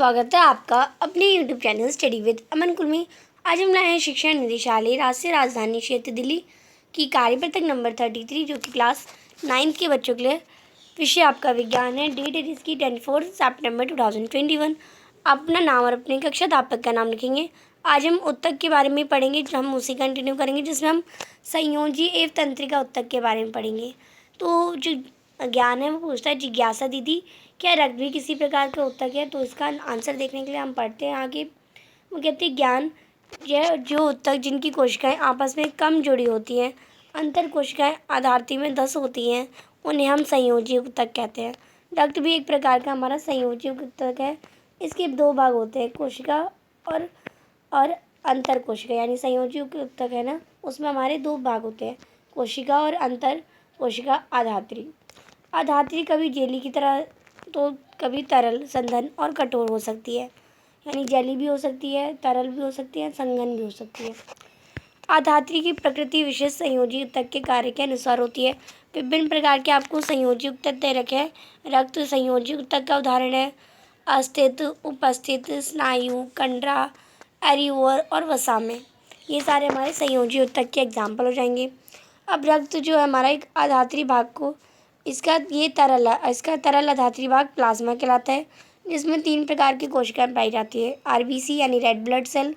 स्वागत है आपका अपने YouTube चैनल स्टडी विद अमन कुल में। आज हम लाए हैं शिक्षा निदेशालय राष्ट्रीय राजधानी क्षेत्र दिल्ली की कार्यपत्रक नंबर 33 जो कि क्लास 9th के बच्चों के लिए। विषय आपका विज्ञान है। डेट है इसकी 24 सितंबर 2021। आप अपना नाम और अपने कक्षा अध्यापक का नाम लिखेंगे। आज हम उत्तक के बारे में पढ़ेंगे, जो हम उसी कंटिन्यू करेंगे जिसमें हम संयोजी एवं तंत्रिका उत्तक के बारे में पढ़ेंगे। तो जो ज्ञान है वो पूछता है, जिज्ञासा दीदी क्या रक्त भी किसी प्रकार का उत्तक है? तो इसका आंसर देखने के लिए हम पढ़ते हैं आगे। वो कहते हैं ज्ञान यह जो उत्तक जिनकी कोशिकाएं आपस में कम जुड़ी होती हैं, अंतर कोशिकाएं आधारती में 10 होती हैं, उन्हें हम संयोजी उत्तक कहते हैं। रक्त भी एक प्रकार का हमारा संयोजी उत्तक है। इसके दो भाग होते हैं, कोशिका और अंतर कोशिका। यानी संयोजी उत्तक है ना, उसमें हमारे दो भाग होते हैं, कोशिका और अंतर कोशिका आधात्री। आधात्री कभी जेली की तरह तो कभी तरल, संघन और कठोर हो सकती है। यानी जेली भी हो सकती है, तरल भी हो सकती है, संघन भी हो सकती है। आधात्री की प्रकृति विशेष संयोजी उत्तक के कार्य के अनुसार होती है। विभिन्न प्रकार के आपको संयोजी उत्तक दे रखे हैं। रक्त संयोजी उत्तक का उदाहरण है अस्थित, उपस्थित, स्नायु, कंडरा, एरिओर और वसा में। ये सारे हमारे संयोजी उत्तक के एग्जाम्पल हो जाएंगे। अब रक्त जो है हमारा एक आधात्री भाग को, इसका तरल आधात्री भाग प्लाज्मा कहलाता है, जिसमें 3 प्रकार की कोशिकाएं पाई जाती है। आरबीसी यानी रेड ब्लड सेल,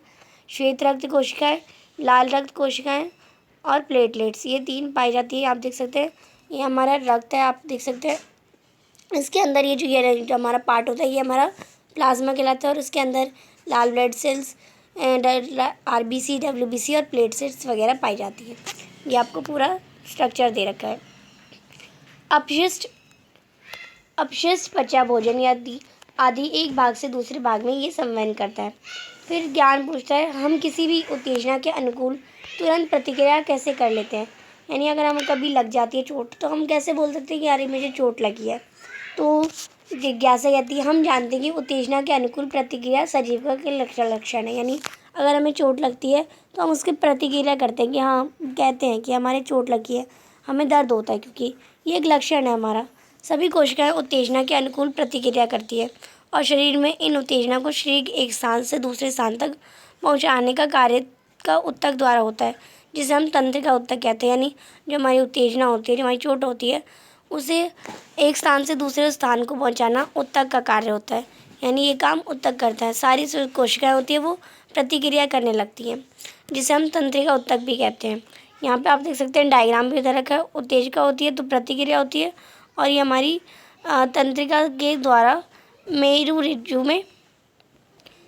श्वेत रक्त कोशिकाएं, लाल रक्त कोशिकाएं और प्लेटलेट्स, ये 3 पाई जाती है। आप देख सकते हैं ये हमारा रक्त है, आप देख सकते हैं इसके अंदर ये जो हमारा पार्ट होता है ये हमारा प्लाज्मा कहलाता है, और इसके अंदर लाल ब्लड सेल्स, आरबीसी, डब्ल्यूबीसी और प्लेटलेट्स वगैरह पाई जाती है। ये आपको पूरा स्ट्रक्चर दे रखा है। अपशिष्ट बचा भोजन आदि एक भाग से दूसरे भाग में ये संवहन करता है। फिर ज्ञान पूछता है, हम किसी भी उत्तेजना के अनुकूल तुरंत प्रतिक्रिया कैसे कर लेते हैं? यानी अगर हमें कभी लग जाती है चोट, तो हम कैसे बोल सकते हैं कि अरे मुझे चोट लगी है? तो जिज्ञासा कहती है, हम जानते हैं कि उत्तेजना के अनुकूल प्रतिक्रिया सजीवता के लक्षण है। यानी अगर हमें चोट लगती है तो हम उसकी प्रतिक्रिया करते हैं कि हाँ, कहते हैं कि हमारे चोट लगी है, हमें दर्द होता है, क्योंकि ये एक लक्षण है हमारा। सभी कोशिकाएं उत्तेजना के अनुकूल प्रतिक्रिया करती है और शरीर में इन उत्तेजना को शरीर के एक स्थान से दूसरे स्थान तक पहुंचाने का कार्य का उत्तक द्वारा होता है, जिसे हम तंत्रिका उत्तक कहते हैं। यानी जो हमारी उत्तेजना होती है, जो हमारी चोट होती है, उसे एक स्थान से दूसरे स्थान को पहुंचाना उत्तक का कार्य होता है। यानी ये काम उत्तक करता है। सारी जो कोशिकाएं होती है वो प्रतिक्रिया करने लगती हैं, जिसे हम तंत्रिका उत्तक भी कहते हैं। यहाँ पे आप देख सकते हैं डायग्राम भी इधर रखा है। उत्तेजिका होती है तो प्रतिक्रिया होती है, और ये हमारी तंत्रिका के द्वारा मेरु रज्जु में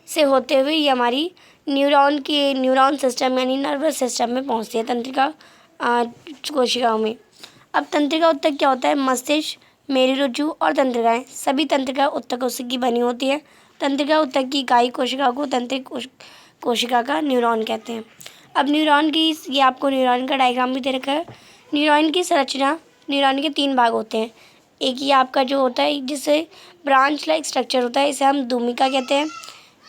से होते हुए ये हमारी न्यूरॉन सिस्टम यानी नर्वस सिस्टम में पहुँचती है, तंत्रिका कोशिकाओं में। अब तंत्रिका उत्तक क्या होता है? मस्तिष्क, मेरु रज्जु और तंत्रिकाएं, सभी तंत्रिका उत्तकों से की बनी होती है। तंत्रिका उत्तक की इकाई कोशिका को तंत्रिक कोशिका का न्यूरॉन कहते हैं। अब न्यूरॉन की, ये आपको न्यूरॉन का डायग्राम भी दे रखा है। न्यूरॉन की संरचना, न्यूरॉन के 3 भाग होते हैं। एक ये आपका जो होता है जिससे ब्रांच लाइक स्ट्रक्चर होता है, इसे हम दूमिका कहते हैं।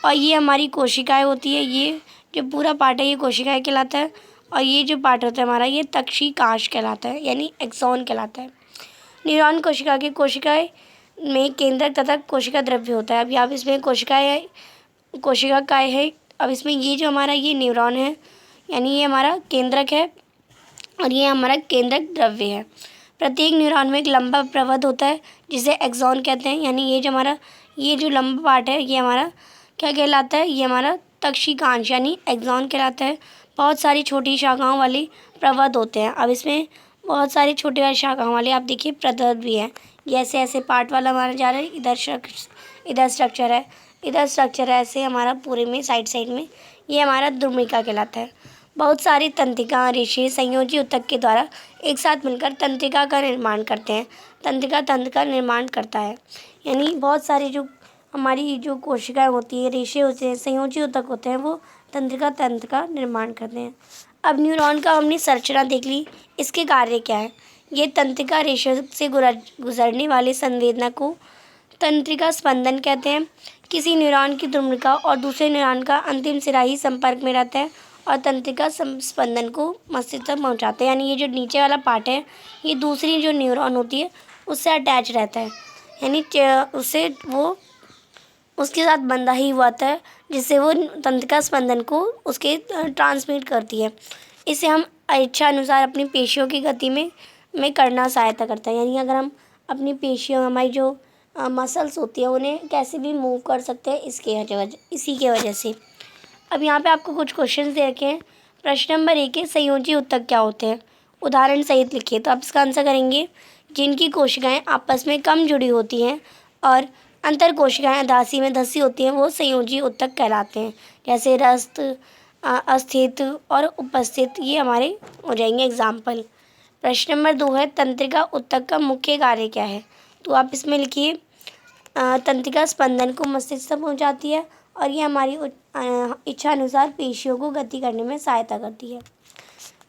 और ये हमारी कोशिकाएं होती है, ये जो पूरा पार्ट है ये कोशिकाएं कहलाता है। और ये जो पार्ट होता है हमारा ये तक्षिकांश कहलाता है, यानी एक्सॉन कहलाता है। न्यूरॉन कोशिका के कोशिकाएं में केंद्रक तथा कोशिका द्रव्य होता है। अब यहाँ इसमें कोशिका काय है। अब इसमें ये जो हमारा ये न्यूरॉन है, यानी ये हमारा केंद्रक है और ये हमारा केंद्रक द्रव्य है। प्रत्येक न्यूरॉन में एक लंबा प्रवध होता है जिसे एक्सॉन कहते हैं। यानी ये जो हमारा ये जो लंबा पार्ट है ये हमारा क्या कहलाता है? ये हमारा तक्षिकांश यानी एक्सॉन कहलाता है। बहुत सारी छोटी शाखाओं वाली प्रवध होते हैं। अब इसमें बहुत सारी छोटी वाली शाखाओं वाले आप देखिए प्रवध भी है। ये ऐसे ऐसे पार्ट वाला हमारा जा रहा है। इधर स्ट्रक्चर है, इधर स्ट्रक्चर है, ऐसे हमारा पूरे में साइड में ये हमारा द्रुमिका कहलाता है। बहुत सारी तंत्रिका रेशे संयोजी उत्तक के द्वारा एक साथ मिलकर तंत्रिका का निर्माण करते हैं। तंत्रिका तंत्र का निर्माण करता है। यानी बहुत सारी जो हमारी जो कोशिकाएं होती है, रेशे होते हैं, संयोजी उत्तक होते हैं, वो तंत्रिका तंत्र का निर्माण करते हैं। अब न्यूरॉन का हमने संरचना देख ली, इसके कार्य क्या है? ये तंत्रिका रेशे से गुजरने वाले संवेदना को तंत्रिका स्पंदन कहते हैं। किसी न्यूरॉन की द्रुमिका और दूसरे न्यूरॉन का अंतिम सिरा ही संपर्क में रहता है और तंत्रिका स्पंदन को मस्तिष्क तक पहुँचाते हैं। यानी ये जो नीचे वाला पार्ट है ये दूसरी जो न्यूरॉन होती है उससे अटैच रहता है, यानी उससे वो उसके साथ बंधा ही हुआ होता है, जिससे वो तंत्रिका स्पंदन को उसके ट्रांसमिट करती है। इसे हम इच्छा अनुसार अपनी पेशियों की गति में करना सहायता करता है। यानी अगर हम अपनी पेशियों, हमारी जो मसल्स होती है, उन्हें कैसे भी मूव कर सकते हैं इसी के वजह से। अब यहाँ पे आपको कुछ क्वेश्चंस दे रखे हैं। प्रश्न नंबर 1 है, संयोजी ऊतक क्या होते हैं? उदाहरण सहित लिखिए। तो आप इसका आंसर करेंगे, जिनकी कोशिकाएं आपस में कम जुड़ी होती हैं और अंतर कोशिकाएं अधाशी में धसी होती हैं, वो संयोजी ऊतक कहलाते हैं। जैसे रक्त, अस्थित और उपस्थित, ये हमारे हो जाएंगे एग्जाम्पल। प्रश्न नंबर 2 है, तंत्रिका ऊतक का मुख्य कार्य क्या है? तो आप इसमें लिखिए, तंत्रिका स्पंदन को मस्तिष्क तक पहुंचाती है और ये हमारी इच्छा अनुसार पेशियों को गति करने में सहायता करती है।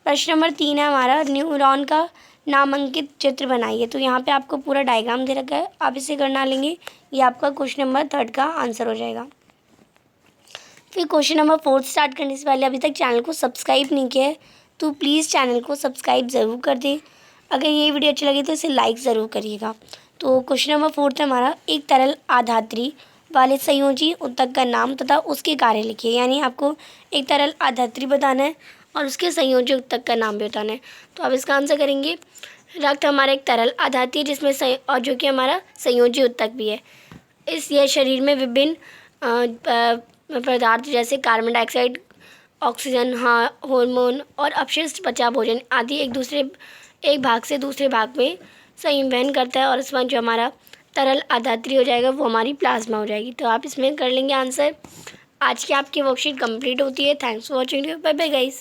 प्रश्न नंबर 3 है हमारा, न्यूरॉन का नामांकित चित्र बनाइए। तो यहाँ पे आपको पूरा डायग्राम दे रखा है, आप इसे करना लेंगे, ये आपका क्वेश्चन नंबर 3 का आंसर हो जाएगा। फिर क्वेश्चन नंबर 4 स्टार्ट करने से पहले अभी तक चैनल को सब्सक्राइब नहीं किया है तो प्लीज़ चैनल को सब्सक्राइब ज़रूर कर दें। अगर ये वीडियो अच्छी लगी तो इसे लाइक ज़रूर करिएगा। तो क्वेश्चन नंबर 4 हमारा, एक तरल आधात्री वाले संयोजी ऊतक का नाम तथा उसके कार्य लिखिए। यानी आपको एक तरल आधात्री बताना है और उसके संयोजी ऊतक का नाम भी बताना है। तो आप इसका आंसर करेंगे, रक्त हमारा एक तरल आधात्री है जिसमें और जो कि हमारा संयोजी ऊतक भी है। यह शरीर में विभिन्न पदार्थ जैसे कार्बन डाइऑक्साइड, ऑक्सीजन, हार्मोन और अपशिष्ट पचा भोजन आदि एक भाग से दूसरे भाग में संवहन करता है और इसमें जो हमारा तरल आधात्री हो जाएगा वो हमारी प्लाज्मा हो जाएगी। तो आप इसमें कर लेंगे आंसर। आज की आपकी वर्कशीट कंप्लीट होती है। Thanks for watching. Bye bye guys.